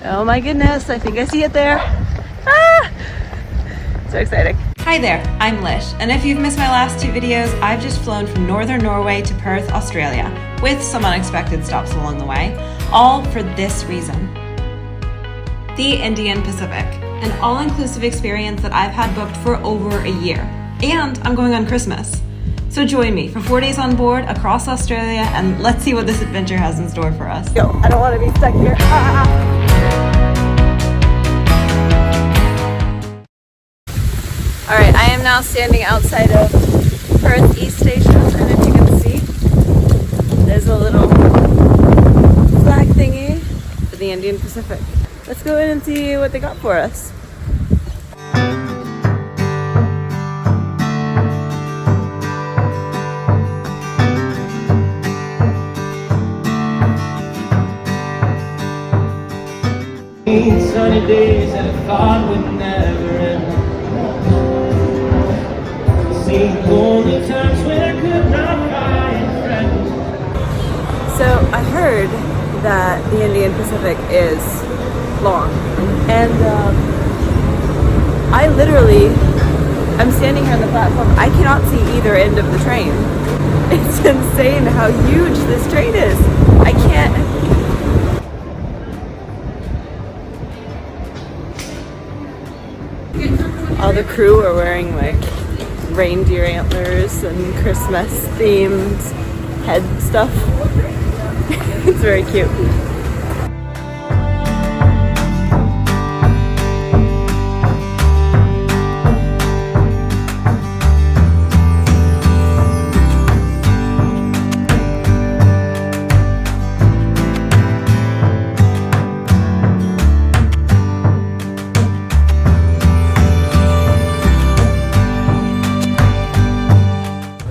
Oh my goodness, I think I see it there. Ah! So exciting. Hi there, I'm Lish, and if you've missed my last two videos, I've just flown from northern Norway to Perth, Australia, with some unexpected stops along the way, all for this reason. The Indian Pacific, an all-inclusive experience that I've had booked for over a year. And I'm going on Christmas. So join me for 4 days on board across Australia, and let's see what this adventure has in store for us. Yo, I don't want to be stuck here. Alright, I am now standing outside of Perth East Station, and if you can see, there's a little flag thingy for the Indian Pacific. Let's go in and see what they got for us. Sunny days that I thought would never end. Seen lonely times when I could not find friends. So I heard that the Indian Pacific is long, and I literally, I'm standing here on the platform. I cannot see either end of the train. It's insane how huge this train is. I can't. All the crew are wearing like reindeer antlers and Christmas themed head stuff. It's very cute.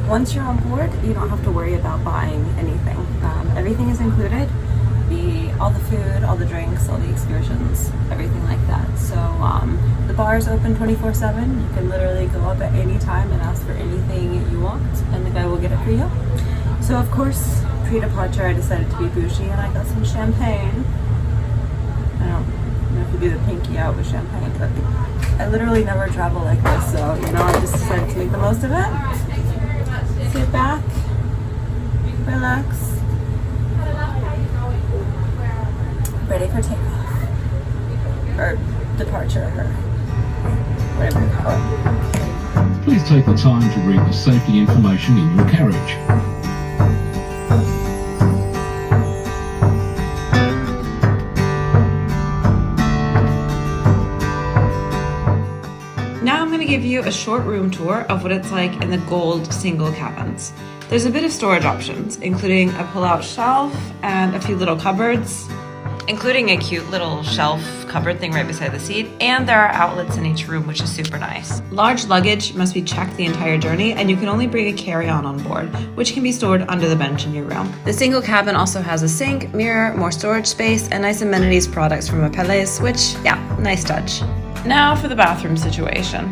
Once you're on board, you don't have to worry about buying anything. Everything is included. All the food, all the drinks, all the excursions, everything like that. So the bar is open 24/7. You can literally go up at any time and ask for anything you want, and the guy will get it for you. So of course, pre-departure, I decided to be bougie, and I got some champagne. I don't know if you do the pinky out with champagne, but I literally never travel like this, so you know, I just decided to make the most of it. Sit back, relax, ready for takeoff, or departure, or whatever you call it. Please take the time to read the safety information in your carriage. Now I'm going to give you a short room tour of what it's like in the gold single cabins. There's a bit of storage options, including a pull-out shelf and a few little cupboards, including a cute little shelf cupboard thing right beside the seat, and there are outlets in each room, which is super nice. Large luggage must be checked the entire journey, and you can only bring a carry-on board, which can be stored under the bench in your room. The single cabin also has a sink, mirror, more storage space, and nice amenities products from Apelles, which, yeah, nice touch. Now for the bathroom situation.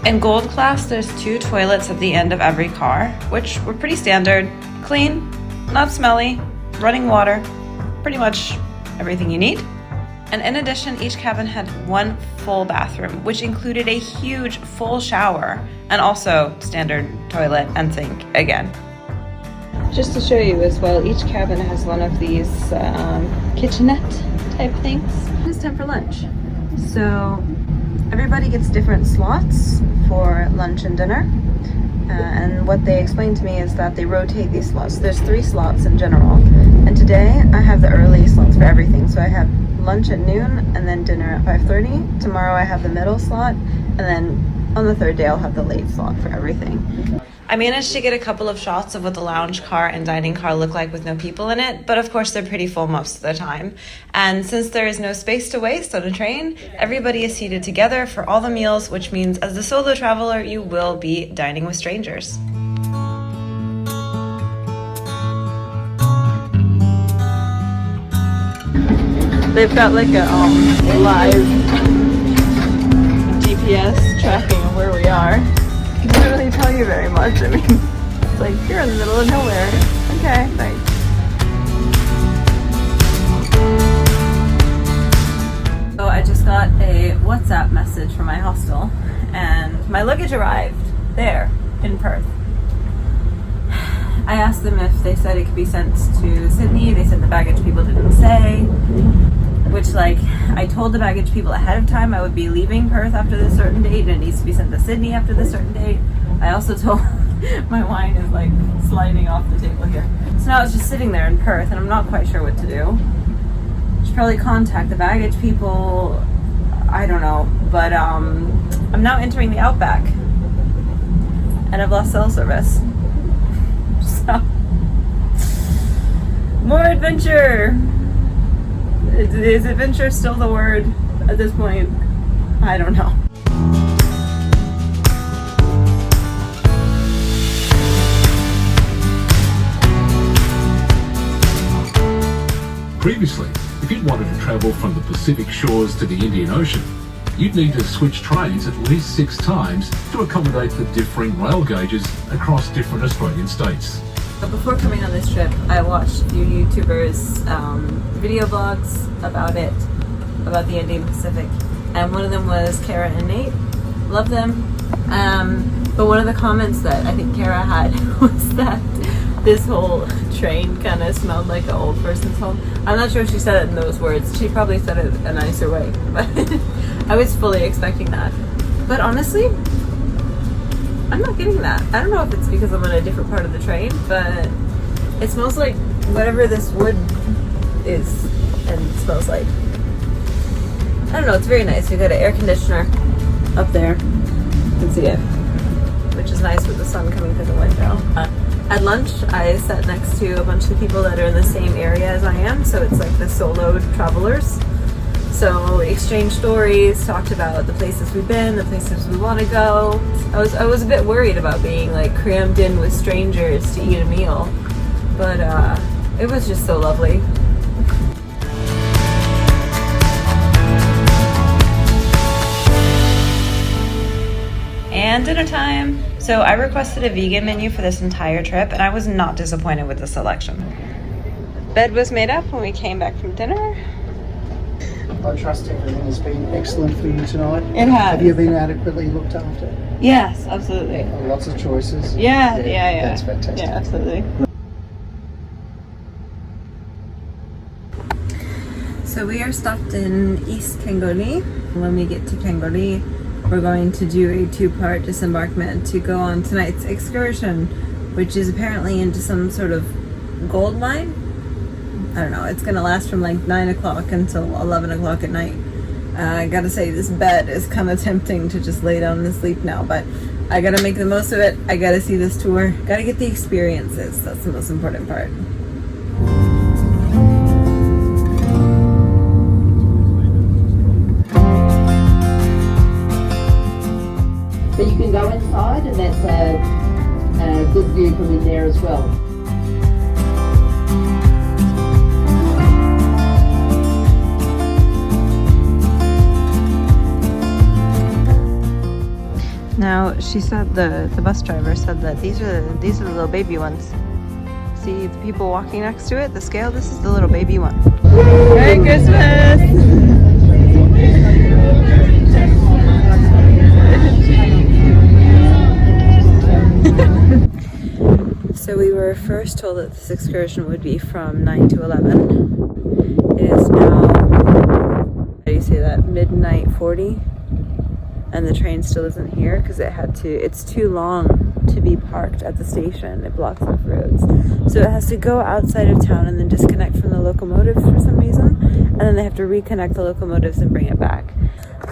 In Gold Class, there's 2 toilets at the end of every car, which were pretty standard, clean, not smelly, running water, pretty much everything you need. And in addition, each cabin had 1 full bathroom, which included a huge full shower and also standard toilet and sink again. Just to show you as well, each cabin has one of these kitchenette type things. It's time for lunch. So everybody gets different slots for lunch and dinner. And what they explained to me is that they rotate these slots. There's 3 slots in general. And today I have the early slots for everything. So I have lunch at noon and then dinner at 5:30. Tomorrow I have the middle slot, and then on the 3rd day I'll have the late slot for everything. I managed to get a couple of shots of what the lounge car and dining car look like with no people in it, but of course they're pretty full most of the time. And since there is no space to waste on a train, everybody is seated together for all the meals, which means as a solo traveler, you will be dining with strangers. They've got like a live GPS tracking of where we are. It doesn't really tell you very much. I mean, it's like you're in the middle of nowhere. Okay, thanks. WhatsApp message from my hostel, and my luggage arrived there in Perth. I asked them if they said it could be sent to Sydney. They said the baggage people didn't say, which, like, I told the baggage people ahead of time I would be leaving Perth after this certain date and it needs to be sent to Sydney after this certain date. I also told my wine is like sliding off the table here. So now it's just sitting there in Perth and I'm not quite sure what to do. I should probably contact the baggage people. I don't know, but I'm now entering the Outback and I've lost cell service. So, more adventure. Is adventure still the word at this point? I don't know. Previously, if you'd wanted to travel from the Pacific shores to the Indian Ocean, you'd need to switch trains at least 6 times to accommodate the differing rail gauges across different Australian states. But before coming on this trip, I watched a few YouTubers' video blogs about it, about the Indian Pacific, and one of them was Kara and Nate. Love them. But one of the comments that I think Kara had was that this whole train kind of smelled like an old person's home. I'm not sure if she said it in those words. She probably said it a nicer way, but I was fully expecting that. But honestly, I'm not getting that. I don't know if it's because I'm on a different part of the train, but it smells like whatever this wood is and smells like. I don't know, it's very nice. We've got an air conditioner up there. You can see it, which is nice with the sun coming through the window. At lunch, I sat next to a bunch of people that are in the same area as I am, so it's like the solo travelers. So we exchanged stories, talked about the places we've been, the places we want to go. I was a bit worried about being like crammed in with strangers to eat a meal, but it was just so lovely. And dinner time. So I requested a vegan menu for this entire trip, and I was not disappointed with the selection. Bed was made up when we came back from dinner. I trust everything has been excellent for you tonight. It has. Have you been adequately looked after? Yes, absolutely. Lots of choices. Yeah. That's fantastic. Yeah, absolutely. So we are stopped in East Kalgoorlie. When we get to Kalgoorlie, we're going to do a 2-part disembarkment to go on tonight's excursion, which is apparently into some sort of gold mine. I don't know, it's gonna last from like 9 o'clock until 11 o'clock at night. I gotta say, this bed is kind of tempting to just lay down and sleep now, but I gotta make the most of it. I gotta see this tour, gotta get the experiences. That's the most important part. But you can go inside, and that's a good view from in there as well. Now, she said, the bus driver said that these are the little baby ones. See the people walking next to it, the scale, this is the little baby one. Merry Christmas! So we were first told that this excursion would be from 9 to 11. It is now, how do you say that, midnight 40? And the train still isn't here because it's too long to be parked at the station. It blocks off roads. So it has to go outside of town and then disconnect from the locomotives for some reason. And then they have to reconnect the locomotives and bring it back.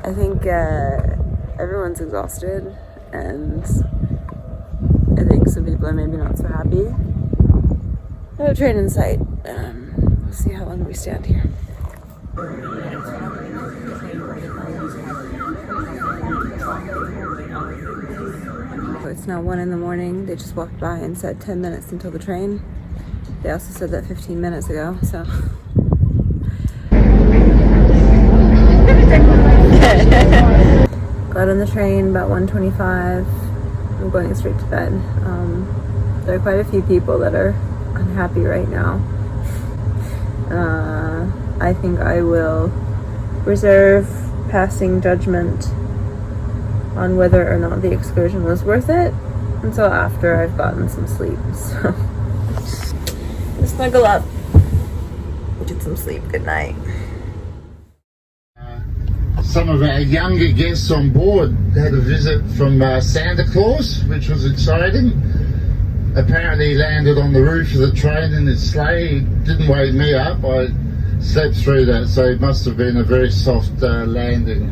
I think everyone's exhausted, and I think some people are maybe not so happy. No train in sight. We'll see how long we stand here. It's now 1 in the morning. They just walked by and said 10 minutes until the train. They also said that 15 minutes ago, so. Got on the train about 1:25. I'm going straight to bed. There are quite a few people that are unhappy right now. I think I will reserve passing judgment on whether or not the excursion was worth it until after I've gotten some sleep. So snuggle up, get some sleep. Good night. Some of our younger guests on board had a visit from Santa Claus, which was exciting. Apparently he landed on the roof of the train in his sleigh. He didn't wake me up. I slept through that, so it must have been a very soft landing.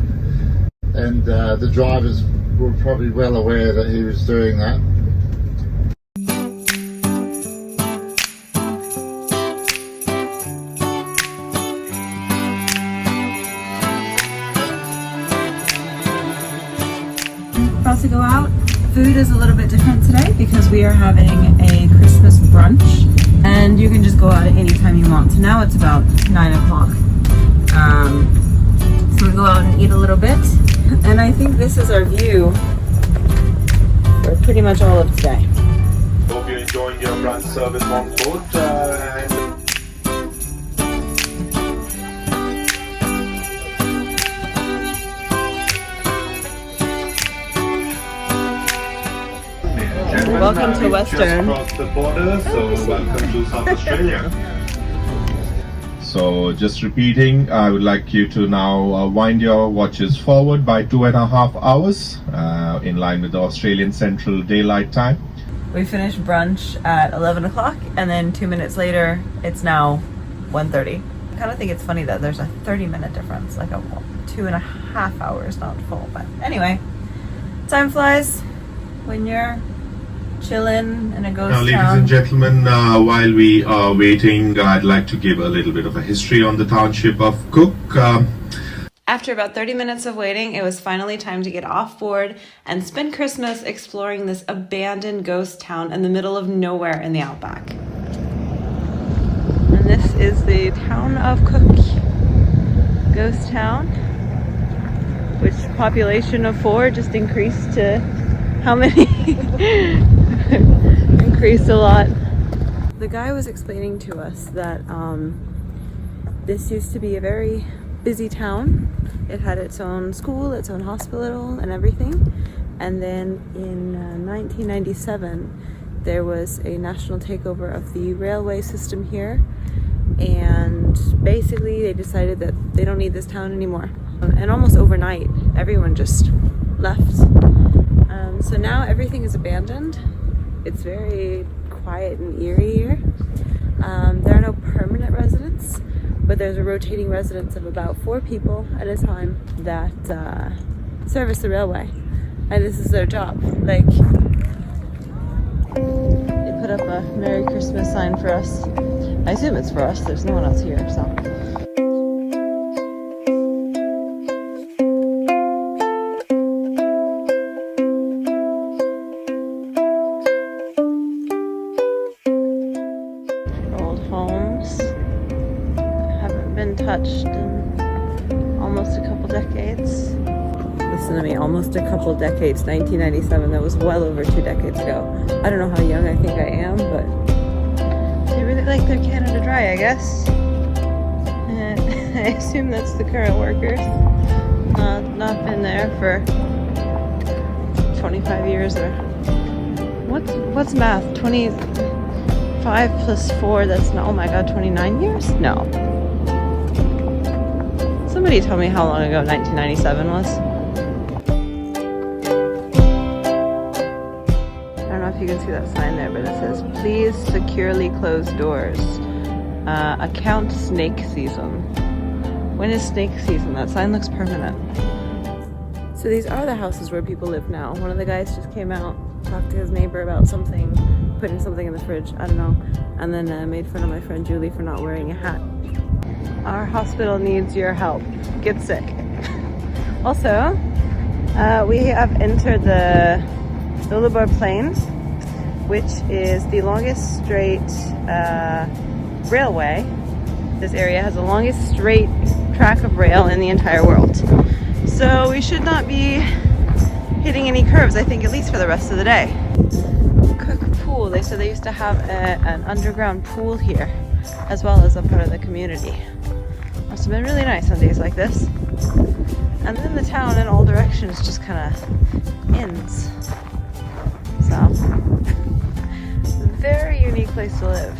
And the drivers were probably well aware that he was doing that. About to go out. Food is a little bit different today because we are having a Christmas brunch, and you can just go out at any time you want. So now it's about 9 o'clock. So we go out and eat a little bit, and I think this is our view for pretty much all of today. Hope you're enjoying your brunch service on board. Welcome to Western. Just crossed the border, so welcome to South Australia. So just repeating, I would like you to now wind your watches forward by 2.5 hours in line with the Australian Central Daylight Time. We finished brunch at 11 o'clock, and then 2 minutes later, it's now 1:30. I kind of think it's funny that there's a 30-minute difference, like a 2.5 hours, not full. But anyway, time flies when you're chilling in a ghost Now, ladies town. and gentlemen, while we are waiting, I'd like to give a little bit of a history on the township of Cook. After about 30 minutes of waiting, it was finally time to get off board and spend Christmas exploring this abandoned ghost town in the middle of nowhere in the Outback. And this is the town of Cook, ghost town, which population of 4 just increased to how many? Increased a lot. The guy was explaining to us that this used to be a very busy town. It had its own school, its own hospital, and everything. And then in 1997, there was a national takeover of the railway system here. And basically, they decided that they don't need this town anymore. And almost overnight, everyone just left. So now everything is abandoned. It's very quiet and eerie here. There are no permanent residents, but there's a rotating residence of about 4 people at a time that service the railway, and this is their job. Like, they put up a Merry Christmas sign for us. I assume it's for us. There's no one else here, so. Touched in almost a couple decades. Listen to me, almost a couple decades. 1997, that was well over 2 decades ago. I don't know how young I think I am, but they really like their Canada Dry, I guess. And I assume that's the current workers. Not been there for 25 years or what's math? 25 plus 4, that's not, oh my god, 29 years? No. Somebody tell me how long ago 1997 was. I don't know if you can see that sign there, but it says, please securely close doors. Account snake season. When is snake season? That sign looks permanent. So these are the houses where people live now. One of the guys just came out, talked to his neighbor about something, putting something in the fridge, I don't know, and then made fun of my friend Julie for not wearing a hat. Our hospital needs your help. Get sick. Also, we have entered the Nullarbor Plains, which is the longest straight railway. This area has the longest straight track of rail in the entire world. So we should not be hitting any curves, I think, at least for the rest of the day. Cook Pool. They said they used to have an underground pool here, as well as a part of the community. Must have been really nice on days like this. And then the town in all directions just kind of ends. So, very unique place to live.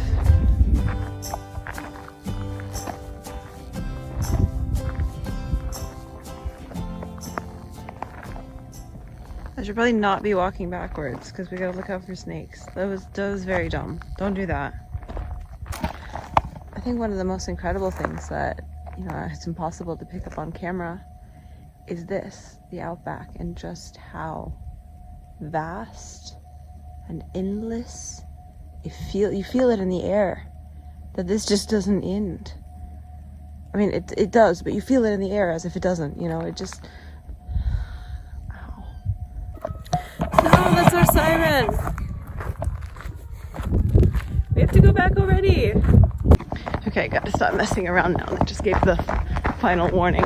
I should probably not be walking backwards because we gotta look out for snakes. That was very dumb. Don't do that. I think one of the most incredible things that, you know, it's impossible to pick up on camera is this, the Outback, and just how vast and endless you feel it in the air, that this just doesn't end. I mean, it does, but you feel it in the air as if it doesn't, you know, it just, ow. No, that's our siren. We have to go back already. Okay, gotta stop messing around now. They just gave the final warning.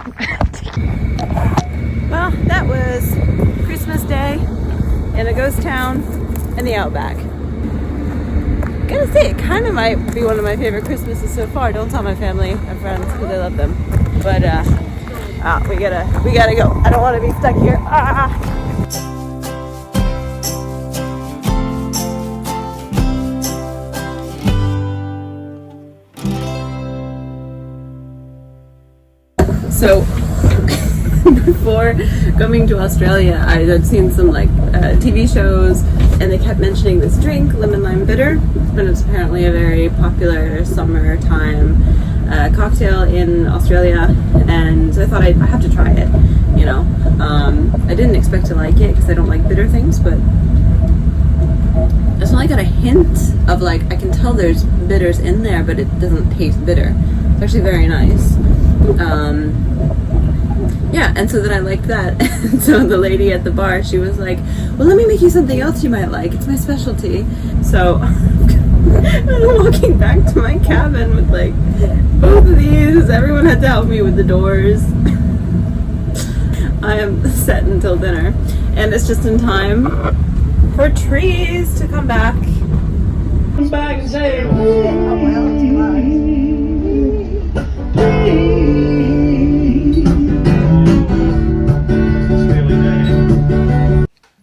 Well, that was Christmas Day in a ghost town in the Outback. Gotta say, it kind of might be one of my favorite Christmases so far. Don't tell my family and friends because I love them. But we gotta go. I don't want to be stuck here. So before coming to Australia, I had seen some like TV shows, and they kept mentioning this drink, lemon lime bitter, but it's apparently a very popular summertime cocktail in Australia, and so I thought I'd have to try it, you know. I didn't expect to like it because I don't like bitter things, but I only got a hint of, like, I can tell there's bitters in there, but it doesn't taste bitter. It's actually very nice. Yeah, and so then I liked that. And so the lady at the bar, she was like, well, let me make you something else you might like. It's my specialty. So I'm walking back to my cabin with like both of these. Everyone had to help me with the doors. I am set until dinner. And it's just in time for trees to come back. Come back and say,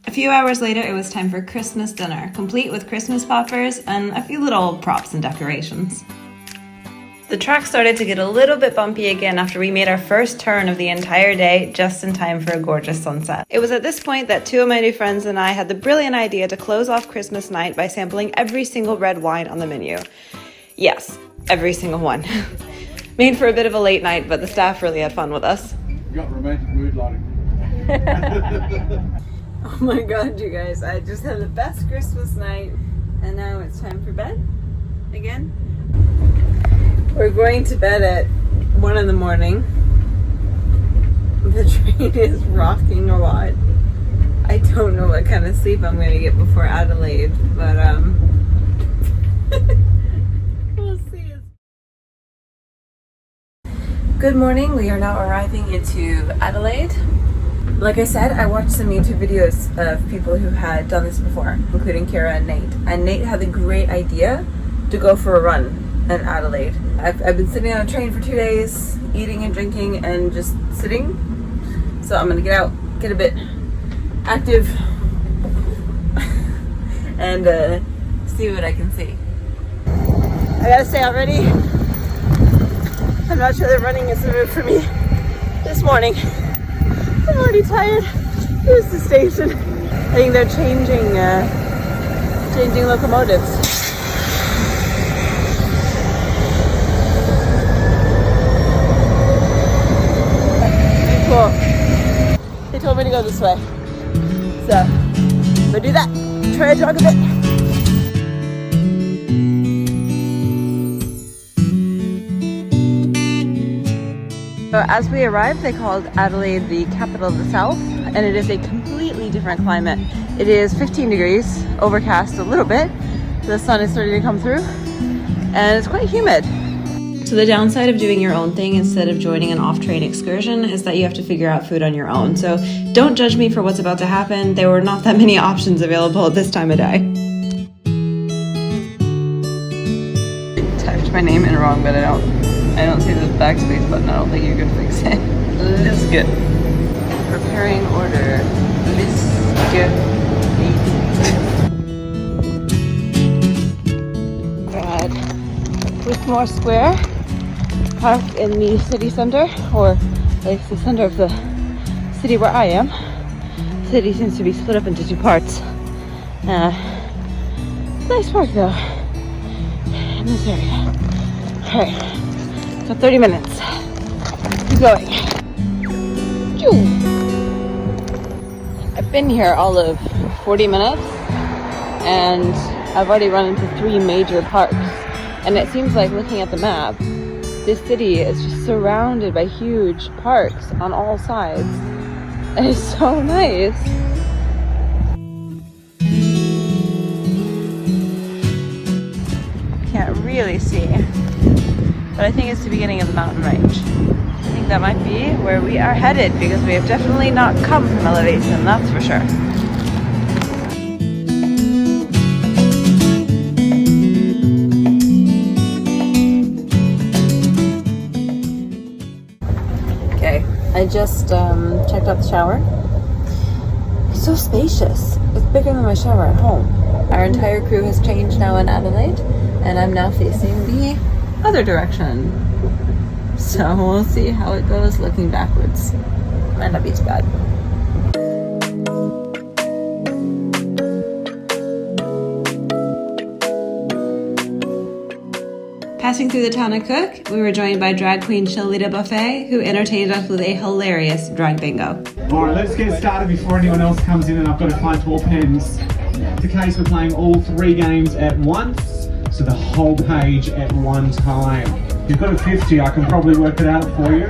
A few hours later, it was time for Christmas dinner, complete with Christmas poppers and a few little props and decorations. The track started to get a little bit bumpy again after we made our first turn of the entire day, just in time for a gorgeous sunset. It was at this point that two of my new friends and I had the brilliant idea to close off Christmas night by sampling every single red wine on the menu. Yes, every single one. Made for a bit of a late night, but the staff really had fun with us. You got romantic mood lighting. Oh my god, you guys, I just had the best Christmas night, and now it's time for bed again. We're going to bed at 1 in the morning. The train is rocking a lot. I don't know what kind of sleep I'm going to get before Adelaide, but we'll see. Good morning, we are now arriving into Adelaide. Like I said, I watched some YouTube videos of people who had done this before, including Kara and Nate. And Nate had the great idea to go for a run in Adelaide. I've been sitting on a train for 2 days, eating and drinking and just sitting. So I'm gonna get out, get a bit active, and see what I can see. I gotta stay out ready. I'm not sure that running is the move for me this morning. I'm already tired. Here's the station. I think they're changing locomotives. Cool. They told me to go this way. So, I'm gonna do that. Try to jog a bit. So as we arrived, they called Adelaide the capital of the south, and it is a completely different climate. It is 15 degrees, overcast a little bit. The sun is starting to come through, and it's quite humid. So the downside of doing your own thing instead of joining an off-train excursion is that you have to figure out food on your own. So don't judge me for what's about to happen. There were not that many options available at this time of day. I typed my name in wrong, but I don't see the backspace button. I don't think you could fix it. Let's go. recurring order. We're at Whitmore Square, parked in the city centre, or at least the centre of the city where I am. The city seems to be split up into two parts. Nice park though, in this area. Alright, so 30 minutes. Keep going. Choo. I've been here all of 40 minutes and I've already run into 3 major parks. And it seems like, looking at the map, this city is just surrounded by huge parks on all sides. And it's so nice. Can't really see, but I think it's the beginning of the mountain range. I think that might be where we are headed, because we have definitely not come from elevation, that's for sure. Okay, I just checked out the shower. It's so spacious. It's bigger than my shower at home. Our entire crew has changed now in Adelaide, and I'm now facing the other direction. So we'll see how it goes looking backwards. Might not be too bad. Passing through the town of Cook, we were joined by drag queen Shalita Buffet, who entertained us with a hilarious drag bingo. Alright, let's get started before anyone else comes in and I've got to find 4 pens. The case we're playing all 3 games at once, so the whole page at one time. If you've got a 50, I can probably work it out for you.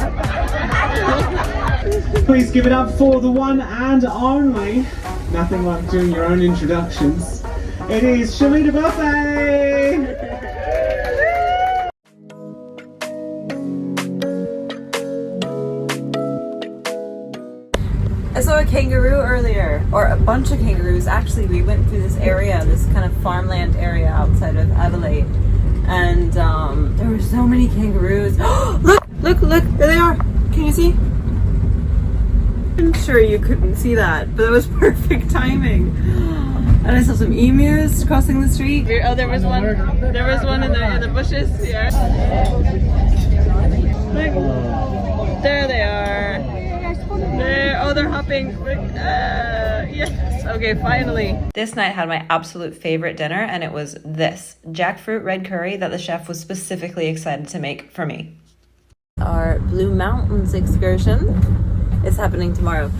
Please give it up for the one and only. Nothing like doing your own introductions. It is Shalita Buffet! I saw a kangaroo earlier, or a bunch of kangaroos. Actually, we went through this area, this kind of farmland area outside of Adelaide, and there were so many kangaroos. Look, there they are. Can you see? I'm sure you couldn't see that, but it was perfect timing. And I saw some emus crossing the street. Oh, there was one in the bushes here. Look, there they are. They're hopping. Yes. Okay, finally. This night had my absolute favorite dinner, and it was this jackfruit red curry that the chef was specifically excited to make for me. Our Blue Mountains excursion is happening tomorrow.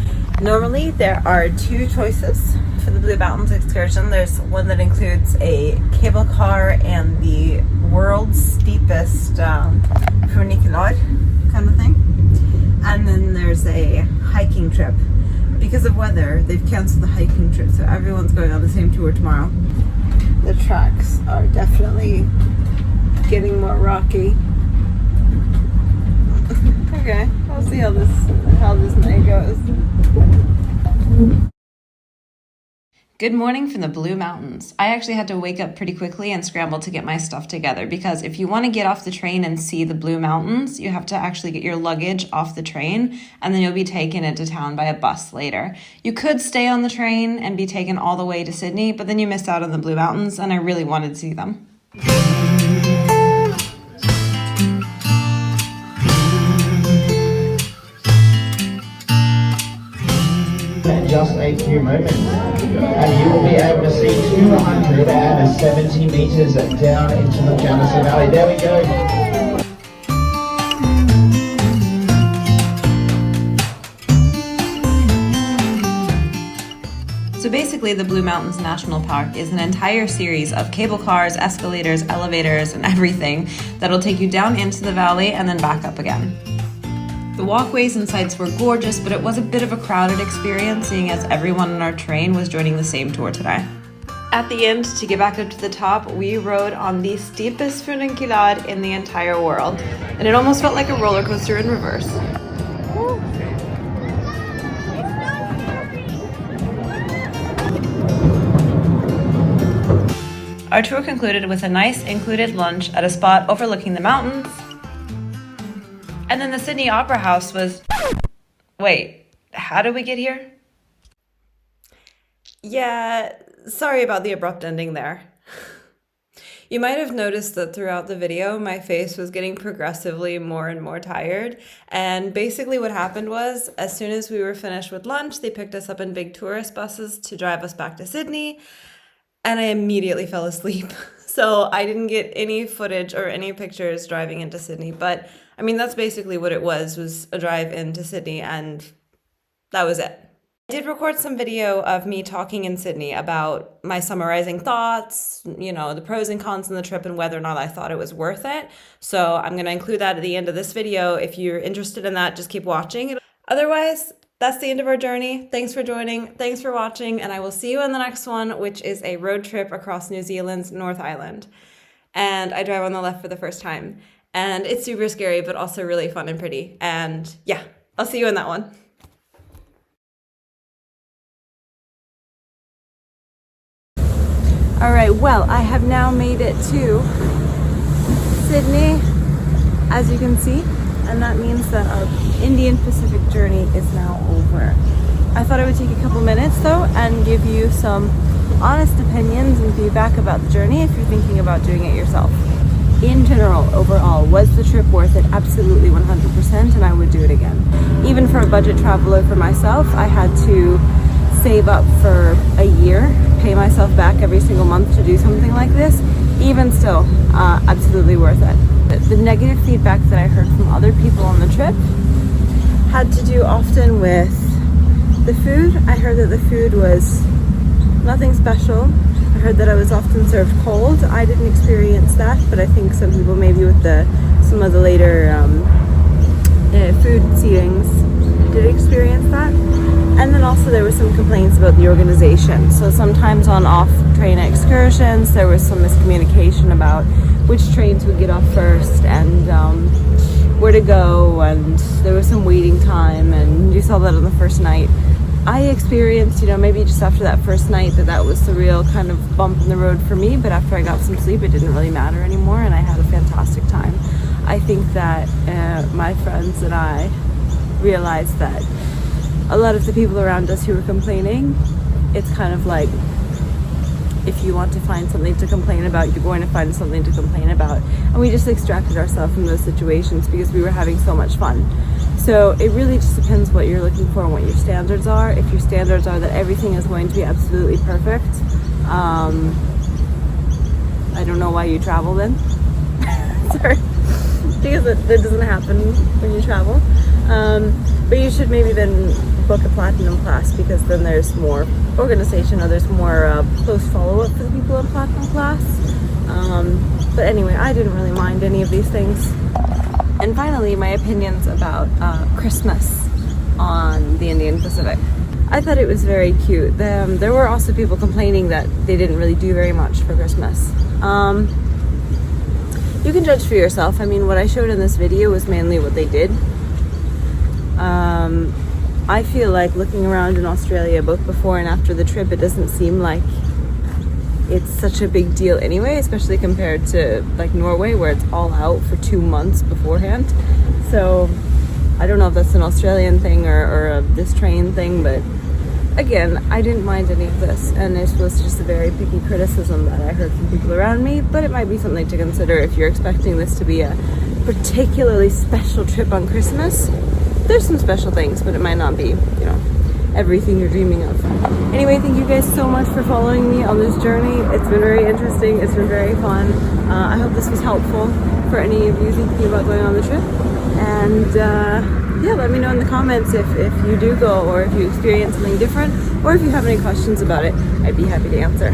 Normally there are 2 choices for the Blue Mountains excursion. There's one that includes a cable car and the world's steepest funicular kind of thing. And then there's a hiking trip. Because of weather, they've canceled the hiking trip, so everyone's going on the same tour tomorrow. The tracks are definitely getting more rocky. Okay, we'll see how this night goes. Good morning from the Blue Mountains. I actually had to wake up pretty quickly and scramble to get my stuff together, because if you want to get off the train and see the Blue Mountains, you have to actually get your luggage off the train, and then you'll be taken into town by a bus later. You could stay on the train and be taken all the way to Sydney, but then you miss out on the Blue Mountains, and I really wanted to see them. In just a few moments, and you will be able to see 270 meters down into the Janison Valley. There we go. So basically, the Blue Mountains National Park is an entire series of cable cars, escalators, elevators, and everything that'll take you down into the valley and then back up again. The walkways and sites were gorgeous, but it was a bit of a crowded experience, seeing as everyone on our train was joining the same tour today. At the end, to get back up to the top, we rode on the steepest funicular in the entire world, and it almost felt like a roller coaster in reverse. Our tour concluded with a nice included lunch at a spot overlooking the mountains. And then the Sydney Opera House was... Wait, how did we get here? Yeah, sorry about the abrupt ending there. You might have noticed that throughout the video, my face was getting progressively more and more tired. And basically what happened was, as soon as we were finished with lunch, they picked us up in big tourist buses to drive us back to Sydney. And I immediately fell asleep. So I didn't get any footage or any pictures driving into Sydney. But I mean, that's basically what it was a drive into Sydney, and that was it. I did record some video of me talking in Sydney about my summarizing thoughts, you know, the pros and cons on the trip and whether or not I thought it was worth it. So I'm going to include that at the end of this video. If you're interested in that, just keep watching. Otherwise, that's the end of our journey. Thanks for joining. Thanks for watching. And I will see you in the next one, which is a road trip across New Zealand's North Island. And I drive on the left for the first time. And it's super scary, but also really fun and pretty. And yeah, I'll see you in that one. All right, well, I have now made it to Sydney, as you can see, and that means that our Indian Pacific journey is now over. I thought I would take a couple minutes though and give you some honest opinions and feedback about the journey if you're thinking about doing it yourself. In general, overall, was the trip worth it? Absolutely 100%, and I would do it again. Even for a budget traveler for myself, I had to save up for a year, pay myself back every single month to do something like this. Even still, absolutely worth it. The negative feedback that I heard from other people on the trip had to do often with the food. I heard that the food was nothing special. I heard that I was often served cold. I didn't experience that, but I think some people maybe with some of the later food seatings did experience that. And then also there were some complaints about the organization. So sometimes on off-train excursions, there was some miscommunication about which trains would get off first and where to go, and there was some waiting time, and you saw that on the first night. I experienced, maybe just after that first night that was the real kind of bump in the road for me, but after I got some sleep, it didn't really matter anymore, and I had a fantastic time. I think that my friends and I realized that a lot of the people around us who were complaining, it's kind of like, if you want to find something to complain about, you're going to find something to complain about. And we just extracted ourselves from those situations because we were having so much fun. So it really just depends what you're looking for and what your standards are. If your standards are that everything is going to be absolutely perfect, I don't know why you travel then. Sorry. Because that doesn't happen when you travel. But you should maybe then book a platinum class, because then there's more organization, or there's more close follow-up for the people in platinum class. But anyway, I didn't really mind any of these things. And finally, my opinions about Christmas on the Indian Pacific. I thought it was very cute. There were also people complaining that they didn't really do very much for Christmas. You can judge for yourself. I mean, what I showed in this video was mainly what they did. I feel like looking around in Australia both before and after the trip, it doesn't seem like it's such a big deal anyway, especially compared to like Norway, where it's all out for 2 months beforehand. So I don't know if that's an Australian thing or this train thing, but again, I didn't mind any of this, and this was just a very picky criticism that I heard from people around me, but it might be something to consider if you're expecting this to be a particularly special trip on Christmas. There's some special things, but it might not be, everything you're dreaming of. Anyway, thank you guys so much for following me on this journey. It's been very interesting. It's been very fun. I hope this was helpful for any of you thinking about going on the trip. And yeah, let me know in the comments if you do go, or if you experience something different, or if you have any questions about it. I'd be happy to answer.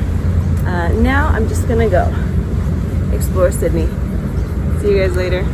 Now I'm just gonna go explore Sydney. See you guys later.